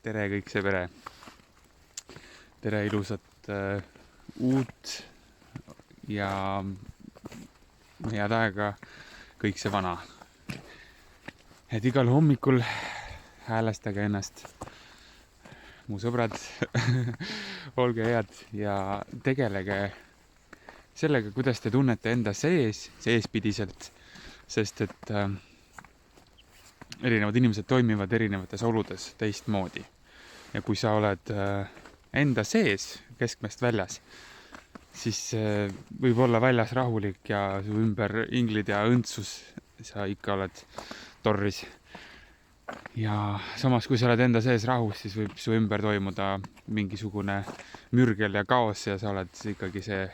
Tere kõik see pere. Tere ilusat uut ja head aega kõik see vana. Et igal hommikul häälestage ennast, mu sõbrad, olge head ja tegelege sellega, kuidas te tunnete enda seespidiselt, sest et erinevad inimesed toimivad erinevates oludes teistmoodi. Ja kui sa oled enda sees keskmest väljas, siis võib olla väljas rahulik ja su ümber inglid ja õndsus, sa ikka oled torris. Ja samas, kui sa oled enda sees rahus, siis võib su ümber toimuda mingisugune mürgel ja kaos ja sa oled ikkagi see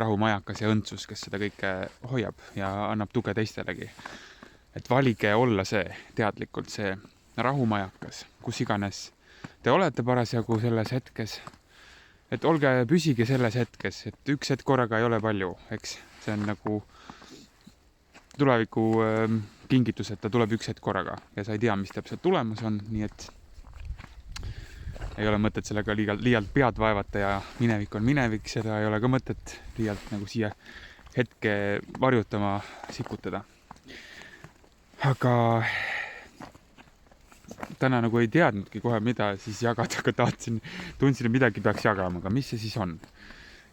rahumajakas ja õndsus, kes seda kõike hoiab ja annab tuge teistelegi. Et valige olla see teadlikult, see rahumajakas, kus iganes te olete parasjagu selles hetkes. Et olge, püsige selles hetkes, et üks hetk korraga ei ole palju, eks. See on nagu tuleviku kingitus, et ta tuleb üks hetk korraga ja sa ei tea, mis täpselt tulemas on, nii et ei ole mõtet sellega liialt pead vaevata ja minevik on minevik, seda ei ole ka mõtet liialt nagu siia hetke varjutama sikutada. Aga täna nagu ei teadnudki kohe mida siis jagada, aga tundsin, et midagi peaks jagama, aga mis see siis on?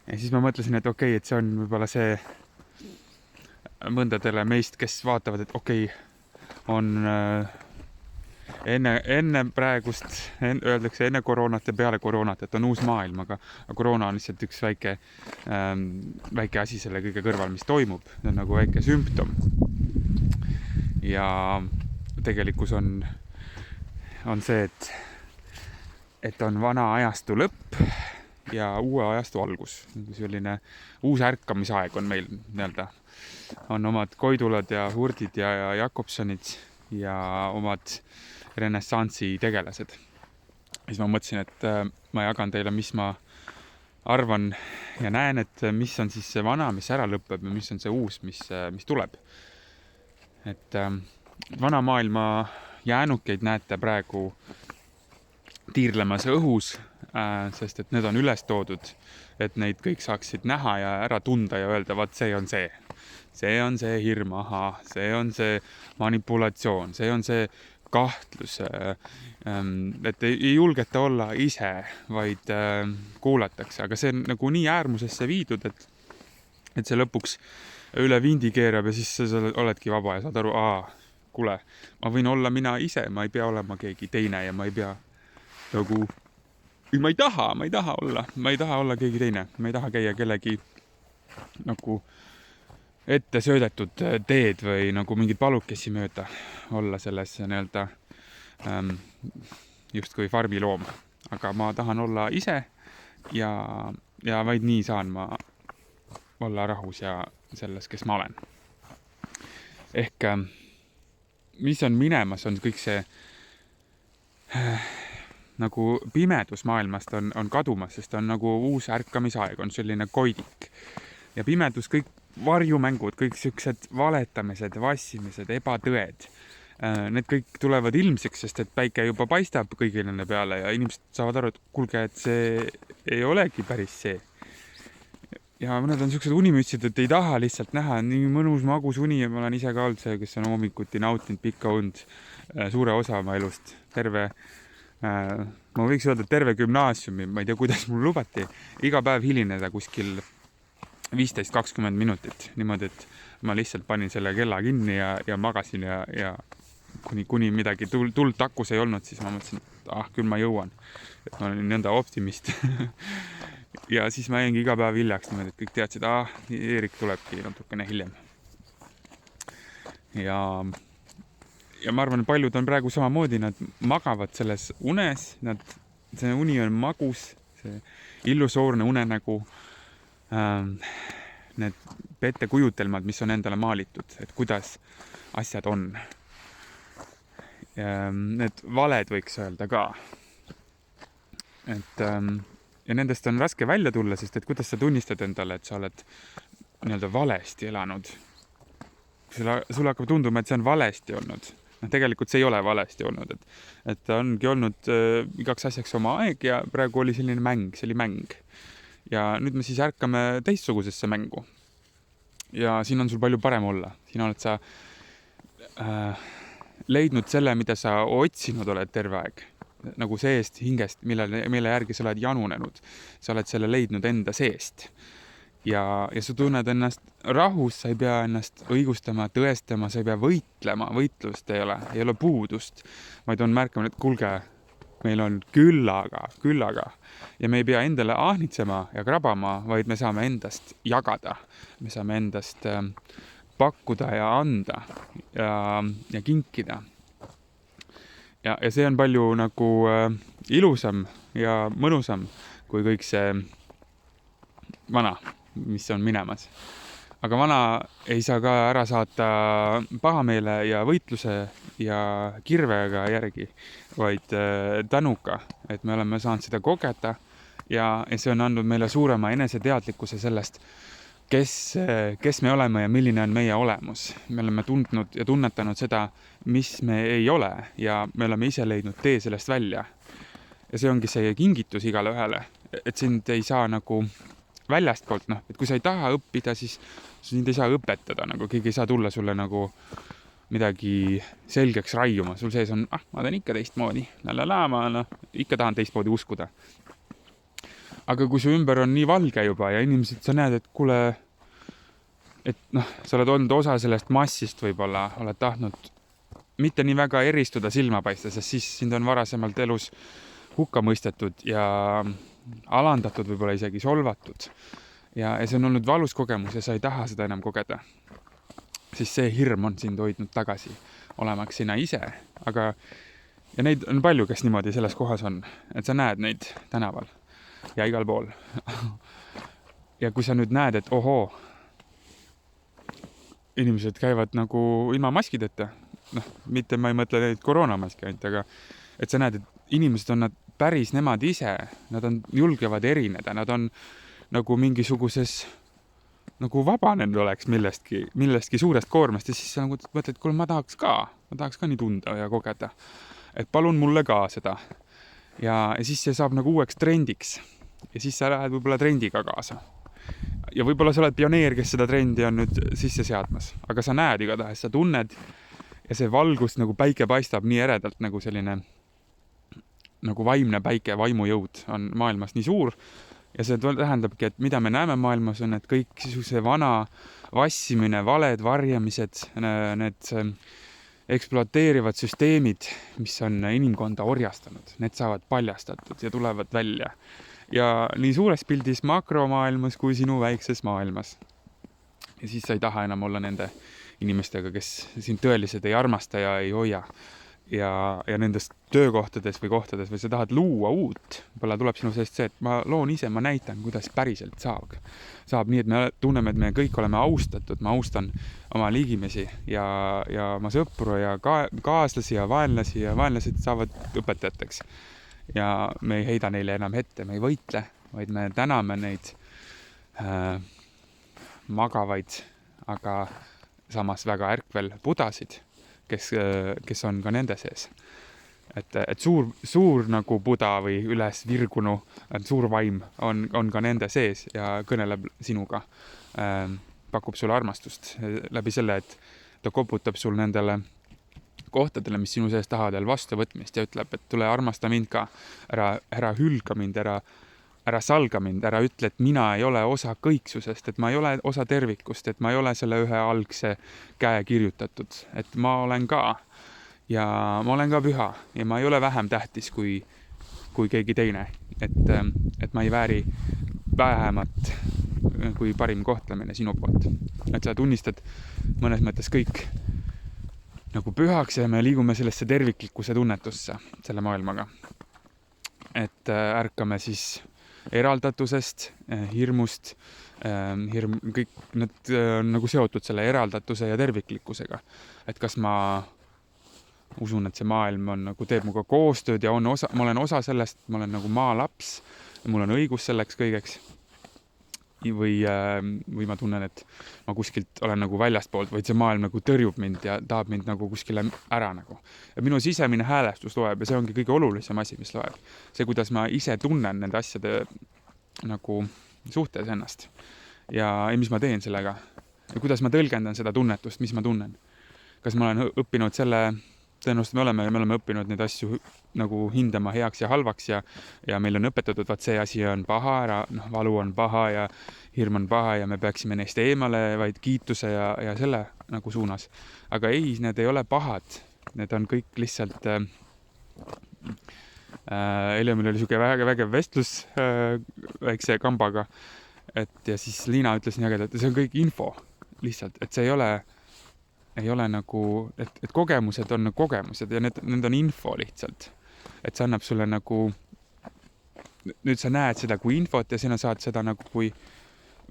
Ja siis ma mõtlesin, et okei, et see on võib-olla see mõndadele meist, kes vaatavad, et okei, on enne praegust, öeldakse enne koroonat ja peale koroonat, et on uus maailm, aga koroona on lihtsalt üks väike asi selle kõige kõrval, mis toimub. See on nagu väike sümptom. Ja tegelikkus on see, et on vana ajastu lõpp ja uue ajastu algus. Selline uus ärkamisaeg on meil nii-öelda. On omad Koidulad ja Hurdid ja Jakobsonid ja omad renessansi tegelased. Siis ma mõtlesin, et ma jagan teile, mis ma arvan ja näen, et mis on siis see vana, mis ära lõpeb ja mis on see uus, mis tuleb. Et vana maailma jäänukeid näete praegu tiirlemas õhus, sest et need on üles toodud, et neid kõik saaksid näha ja ära tunda ja öelda, vaat see on see. See on see hirm, see on see manipulatsioon, see on see kahtlus, et ei julgeta olla ise, vaid kuulatakse. Aga see on nagu nii äärmusesse viidud, et see lõpuks üle vindi keerab ja siis sa oledki vaba ja saad aru, kuule, ma võin olla mina ise, ma ei pea olema keegi teine ja ma ei pea nagu, ma ei taha olla keegi teine, ma ei taha käia kellegi nagu ette söödetud teed või nagu mingid palukesi mööda olla selles nii-öelda justkui farmiloom. Aga ma tahan olla ise ja vaid nii saan ma olla rahus ja selles, kes ma olen. Ehk mis on minemas, on kõik see nagu pimedus maailmast on kadumas, sest on nagu uus ärkamisaeg, on selline koidik. Ja pimedus, kõik varjumängud, kõik siuksed valetamised, vassimised, ebatõed, need kõik tulevad ilmsiks, sest et päike juba paistab kõigile nende peale ja inimesed saavad aru, et kuulge, et see ei olegi päris see. Ja mõned on siuksed unimütsid, et ei taha lihtsalt näha, nii mõnus magus uni ja ma olen ise ka olnud see, kes on hommikuti nautinud pikka und suure osa oma elust. Ma võiks öelda terve gümnaasiumi, ma ei tea, kuidas mul lubati iga päev hilineda kuskil 15-20 minutit. Niimoodi, et ma lihtsalt panin selle kella kinni ja magasin ja kuni midagi tuld takus ei olnud, siis ma mõtlesin, et küll ma jõuan. Et ma olin nõnda optimist. Ja siis ma jäingi iga päev hiljaks niimoodi, et kõik teadsid, Eerik tulebki natukene hiljem. Ja ma arvan, et paljud on praegu samamoodi, nad magavad selles unes, see uni on magus, see illusoorne unenägu, need pettekujutelmad, mis on endale maalitud, et kuidas asjad on. Need valed võiks öelda ka. Ja nendest on raske välja tulla, sest et kuidas sa tunnistad endale, et sa oled nii-öelda valesti elanud. Sulle hakkab tunduma, et see on valesti olnud. tegelikult see ei ole valesti olnud, et ongi olnud igaks asjaks oma aeg ja praegu oli selline mäng, see oli mäng. Ja nüüd me siis ärkame teistsugusesse mängu. Ja siin on sul palju parem olla. Siin oled sa leidnud selle, mida sa otsinud oled terve aeg. Nagu seest, hingest, mille järgi sa oled janunenud. Sa oled selle leidnud enda seest. Ja sa tunned ennast rahus, sa ei pea ennast õigustama, tõestama, sa ei pea võitlema, võitlust ei ole puudust, vaid on märkama, et kulge, meil on küllaga ja me ei pea endale ahnitsema ja krabama, vaid me saame endast jagada, me saame endast pakkuda ja anda ja kinkida. Ja see on palju nagu ilusam ja mõnusam kui kõik see vana, mis on minemas. Aga vana ei saa ka ära saata pahameele ja võitluse ja kirvega järgi, vaid tänuka, et me oleme saanud seda kogeda ja see on andnud meile suurema eneseteadlikkuse sellest, kes me oleme ja milline on meie olemus. Me oleme tundnud ja tunnetanud seda, mis me ei ole ja me oleme ise leidnud tee sellest välja. Ja see ongi see kingitus igale ühele, et sind ei saa nagu väljastpoolt, et kui sa ei taha õppida, siis sind ei saa õpetada, nagu keegi ei saa tulla sulle nagu midagi selgeks raiuma. Sul sees on, ma teen ikka teistmoodi, ma ikka tahan teistmoodi uskuda. Aga kui su ümber on nii valge juba ja inimesed, sa näed, et kuule, et sa oled olnud osa sellest massist võib-olla, oled tahtnud mitte nii väga eristuda silma paista, sest siis sind on varasemalt elus hukka mõistetud ja alandatud, võib-olla isegi solvatud. Ja see on olnud valus kogemus ja sa ei taha seda enam kogeda. Siis see hirm on sind hoidnud tagasi, olemaks sina ise. Ja neid on palju, kes niimoodi selles kohas on, et sa näed neid tänaval ja igal pool. Ja kui sa nüüd näed, et ohoo, inimesed käivad nagu ilma maskideta, mitte ma ei mõtle neid koroonamaski ainult, aga et sa näed, et inimesed on nad päris nemad ise, nad julgevad erineda, nad on nagu mingisuguses nagu vabanenud oleks millestki suurest koormast ja siis sa nagu mõtled, et kuule, ma tahaks ka nii tunda ja kogeda, et palun mulle ka seda. Ja siis see saab nagu uueks trendiks ja siis sa lähed võib-olla trendiga kaasa. Ja võib-olla sa oled pioneer, kes seda trendi on nüüd sisse seadmas, aga sa näed igatahes, sa tunned ja see valgus nagu päike paistab nii eredalt nagu selline nagu vaimne päike, vaimujõud on maailmas nii suur ja see tähendabki, et mida me näeme maailmas on, et kõik see vana vassimine, valed, varjamised, need ekspluateerivad süsteemid, mis on inimkonda orjastanud, need saavad paljastatud ja tulevad välja. Ja nii suures pildis makromaailmas kui sinu väikses maailmas. Ja siis sa ei taha enam olla nende inimestega, kes sind tõeliselt ei armasta ja ei hoia. Ja nendes töökohtades või kohtades või sa tahad luua uut, võib-olla tuleb sinu seest see, et ma loon ise, ma näitan, kuidas päriselt saab nii, et me tunneme, et me kõik oleme austatud, ma austan oma liigimesi ja oma sõpru ja kaaslasi ja vaenlased saavad õpetajateks ja me ei heida neile enam ette, me ei võitle, vaid me täname neid magavaid, aga samas väga ärkvel budasid, kes on ka nende sees. Et suur nagu buda või üles virgunu, suur vaim on ka nende sees ja kõneleb sinuga, pakub sulle armastust läbi selle, et ta koputab sul nendele kohtadele, mis sinu sees tahavad veel vastuvõtmist ja ütleb, et tule armasta mind ka, ära hülga mind, ära salga mind, ära ütle, et mina ei ole osa kõiksusest, et ma ei ole osa tervikust, et ma ei ole selle ühe algse käe kirjutatud, et ma olen ka ja ma olen ka püha ja ma ei ole vähem tähtis kui keegi teine, et ma ei vääri vähemat kui parim kohtlemine sinu poolt. Et sa tunnistad mõnes mõttes kõik nagu pühaks ja me liigume sellesse terviklikkuse tunnetusse selle maailmaga. Et ärkame siis eraldatusest, hirmust, kõik need on nagu seotud selle eraldatuse ja terviklikkusega. Et kas ma usun, et see maailm on nagu teeb muga koostööd ja ma olen osa sellest, ma olen nagu maalaps ja mul on õigus selleks kõigeks. või ma tunnen, et ma kuskilt olen nagu väljastpoolt, vaid see maailm nagu tõrjub mind ja tahab mind nagu kuskile ära nagu. Ja minu sisemine häälestus loeb ja see ongi kõige olulisem asi, mis loeb. See, kuidas ma ise tunnen nende asjade nagu suhtes ennast ja mis ma teen sellega ja kuidas ma tõlgendan seda tunnetust, mis ma tunnen. Kas ma olen õppinud tõenäoliselt me oleme õppinud neid asju nagu hindama heaks ja halvaks ja meil on õpetatud, vaat see asi on paha ära, valu on paha ja hirm on paha ja me peaksime neist eemale, vaid kiituse ja selle nagu suunas. Aga ei, need ei ole pahad. Need on kõik lihtsalt eile meil oli siuke vägev vestlus väikse kambaga, ja siis Liina ütles nii ägedalt, et see on kõik info lihtsalt, et see ei ole nagu, et kogemused on kogemused ja need on info lihtsalt. Et see annab sulle nagu, nüüd sa näed seda kui infot ja sina saad seda nagu kui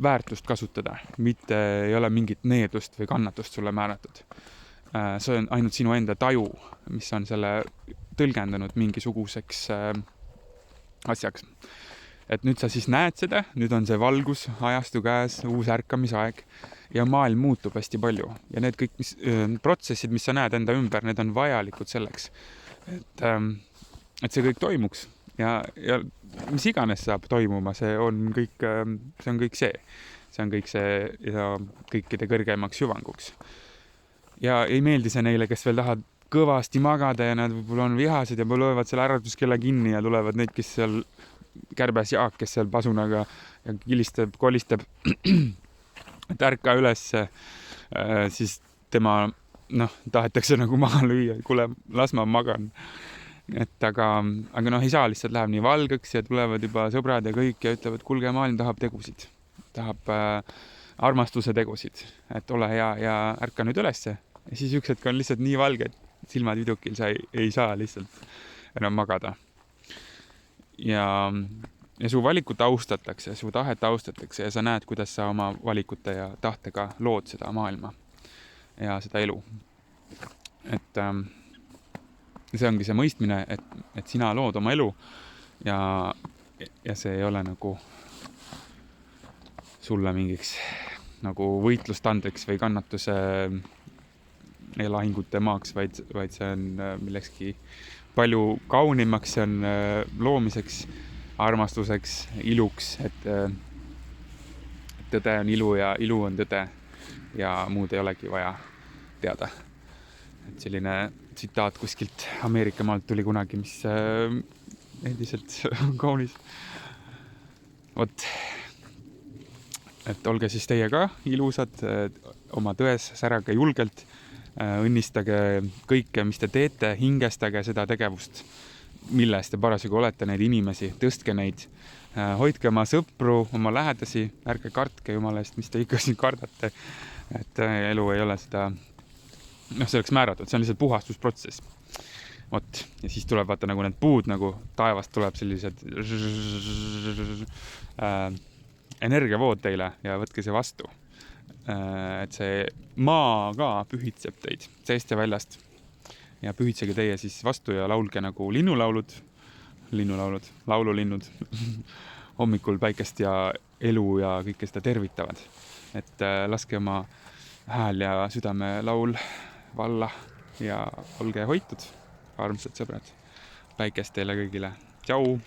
väärtust kasutada, mitte ei ole mingit needust või kannatust sulle määratud. See on ainult sinu enda taju, mis on selle tõlgendanud mingisuguseks asjaks. Et nüüd sa siis näed seda, nüüd on see valgus ajastu käes, uus ärkamisaeg ja maailm muutub hästi palju. Ja need kõik protsessid, mis sa näed enda ümber, need on vajalikud selleks, et see kõik toimuks ja mis iganes saab toimuma, see on kõik see. See on kõik see ja kõikide kõrgemaks hüvanguks. Ja ei meeldi see neile, kes veel tahavad kõvasti magada ja nad võib-olla on vihased ja löövad selle äratuskella kinni ja tulevad neid, kes seal kärbes Jaak, kes seal pasunaga ja kilistab, kolistab, et ärka üles, siis tema, tahetakse nagu maha lüüa, kuule, las ma magan. Et aga ei saa, lihtsalt läheb nii valgeks ja tulevad juba sõbrad ja kõik ja ütlevad, kulge, maailm tahab tegusid, tahab armastuse tegusid, et ole hea ja ärka nüüd ülesse. Ja siis üks hetk on lihtsalt nii valge, et silmad vidukil, sa ei saa lihtsalt enam magada. Ja su valikut austatakse, su tahet austatakse ja sa näed, kuidas sa oma valikute ja tahtega lood seda maailma ja seda elu. Et see ongi see mõistmine, et sina lood oma elu ja see ei ole nagu sulle mingiks nagu võitlustandriks või kannatuse ja lahingute maaks, vaid see on millekski palju kaunimaks, see on loomiseks, armastuseks, iluks, et tõde on ilu ja ilu on tõde ja muud ei olegi vaja teada. Et selline tsitaat kuskilt Ameerika maalt tuli kunagi, mis endiselt on kaunis. Vot, et olge siis teie ka ilusad, oma tões, särage julgelt, õnnistage kõike, mis te teete, hingestage seda tegevust, milles te parasjagu olete, neid inimesi, tõstke neid, hoidke oma sõpru, oma lähedasi, ärge kartke jumala eest, mis te ikka siin kardate, et elu ei ole seda, see oleks määratud, see on lihtsalt puhastusprotsess. Vot, ja siis tuleb vaata nagu need puud, nagu taevast tuleb sellised energiavood teile ja võtke see vastu. Et see maa ka pühitseb teid seest ja väljast ja pühitsege teie siis vastu ja laulge nagu linnulaulud, laululinnud hommikul päikest ja elu ja kõike seda tervitavad. Et laske oma hääl ja südame laul valla ja olge hoitud, armsad sõbrad. Päikest teile kõigile. Tšau!